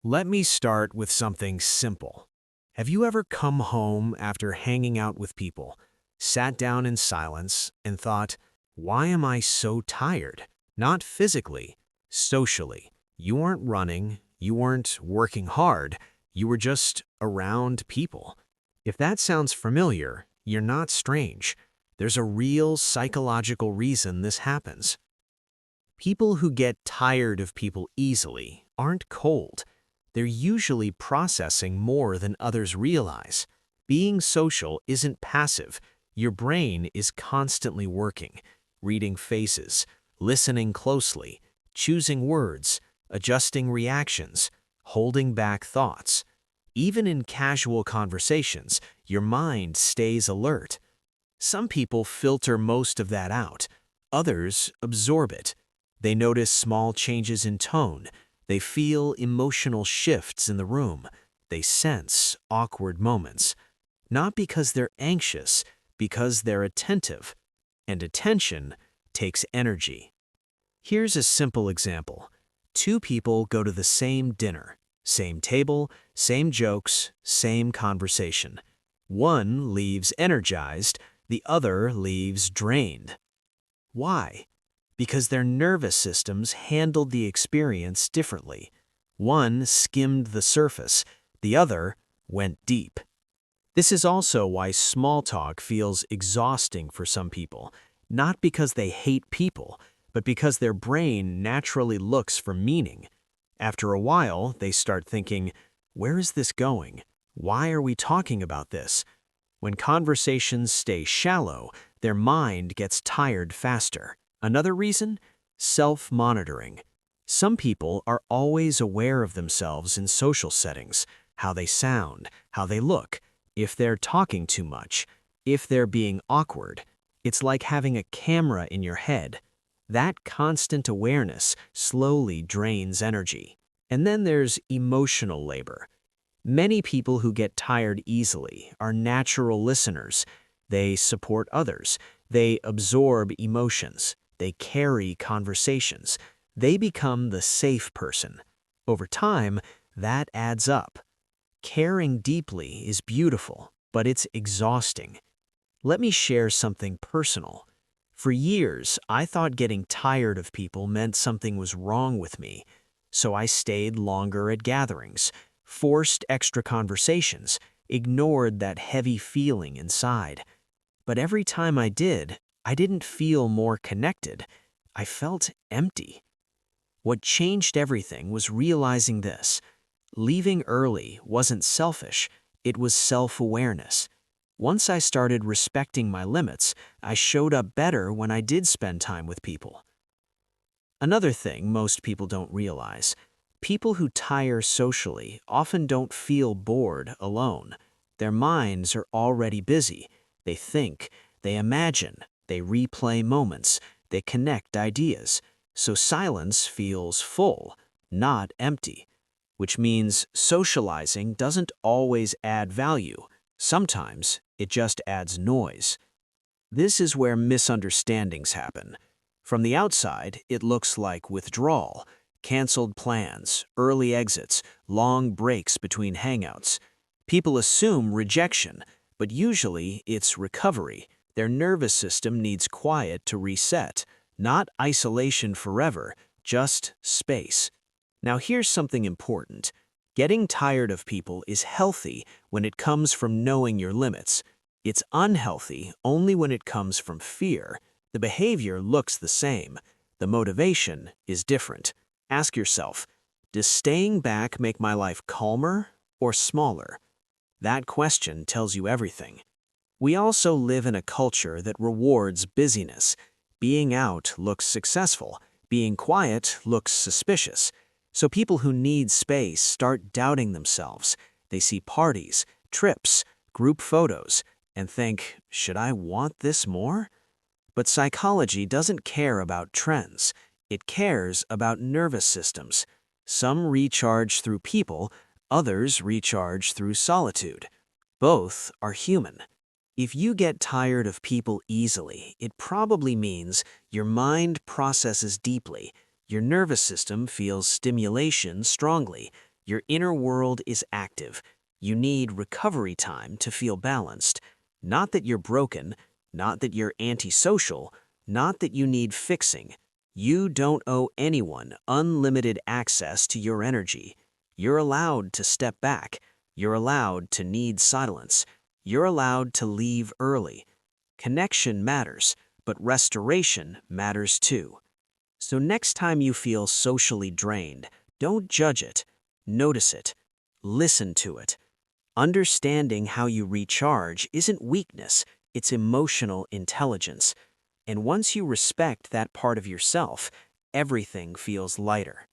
Let me start with something simple. Have you ever come home after hanging out with people, sat down in silence, and thought, why am I so tired? Not physically, socially. You weren't running, you weren't working hard, you were just around people. If that sounds familiar, you're not strange. There's a real psychological reason this happens. People who get tired of people easily aren't cold. They're usually processing more than others realize. Being social isn't passive. Your brain is constantly working, reading faces, listening closely, choosing words, adjusting reactions, holding back thoughts. Even in casual conversations, your mind stays alert. Some people filter most of that out. Others absorb it. They notice small changes in tone. They feel emotional shifts in the room. They sense awkward moments. Not because they're anxious, because they're attentive. And attention takes energy. Here's a simple example. Two people go to the same dinner. Same table, same jokes, same conversation. One leaves energized, the other leaves drained. Why? Because their nervous systems handled the experience differently. One skimmed the surface, the other went deep. This is also why small talk feels exhausting for some people, not because they hate people, but because their brain naturally looks for meaning. After a while, they start thinking, where is this going? Why are we talking about this? When conversations stay shallow, their mind gets tired faster. Another reason? Self-monitoring. Some people are always aware of themselves in social settings, how they sound, how they look, if they're talking too much, if they're being awkward. It's like having a camera in your head. That constant awareness slowly drains energy. And then there's emotional labor. Many people who get tired easily are natural listeners. They support others. They absorb emotions. They carry conversations. They become the safe person. Over time, that adds up. Caring deeply is beautiful, but it's exhausting. Let me share something personal. For years, I thought getting tired of people meant something was wrong with me, so I stayed longer at gatherings, forced extra conversations, ignored that heavy feeling inside. But every time I did, I didn't feel more connected. I felt empty. What changed everything was realizing this. Leaving early wasn't selfish, it was self-awareness. Once I started respecting my limits, I showed up better when I did spend time with people. Another thing most people don't realize, people who tire socially often don't feel bored alone. Their minds are already busy. They think, they imagine, they replay moments, they connect ideas. So silence feels full, not empty. Which means socializing doesn't always add value. Sometimes it just adds noise. This is where misunderstandings happen. From the outside, it looks like withdrawal, canceled plans, early exits, long breaks between hangouts. People assume rejection, but usually it's recovery. Their nervous system needs quiet to reset, not isolation forever, just space. Now here's something important. Getting tired of people is healthy when it comes from knowing your limits. It's unhealthy only when it comes from fear. The behavior looks the same. The motivation is different. Ask yourself, does staying back make my life calmer or smaller? That question tells you everything. We also live in a culture that rewards busyness. Being out looks successful. Being quiet looks suspicious. So people who need space start doubting themselves. They see parties, trips, group photos, and think, should I want this more? But psychology doesn't care about trends. It cares about nervous systems. Some recharge through people, others recharge through solitude. Both are human. If you get tired of people easily, it probably means your mind processes deeply, your nervous system feels stimulation strongly, Your inner world is active. You need recovery time to feel balanced. Not that you're broken, not that you're antisocial, not that you need fixing. You don't owe anyone unlimited access to your energy. You're allowed to step back. You're allowed to need silence. You're allowed to leave early. Connection matters, but restoration matters too. So next time you feel socially drained, don't judge it. Notice it. Listen to it. Understanding how you recharge isn't weakness, it's emotional intelligence. And once you respect that part of yourself, everything feels lighter.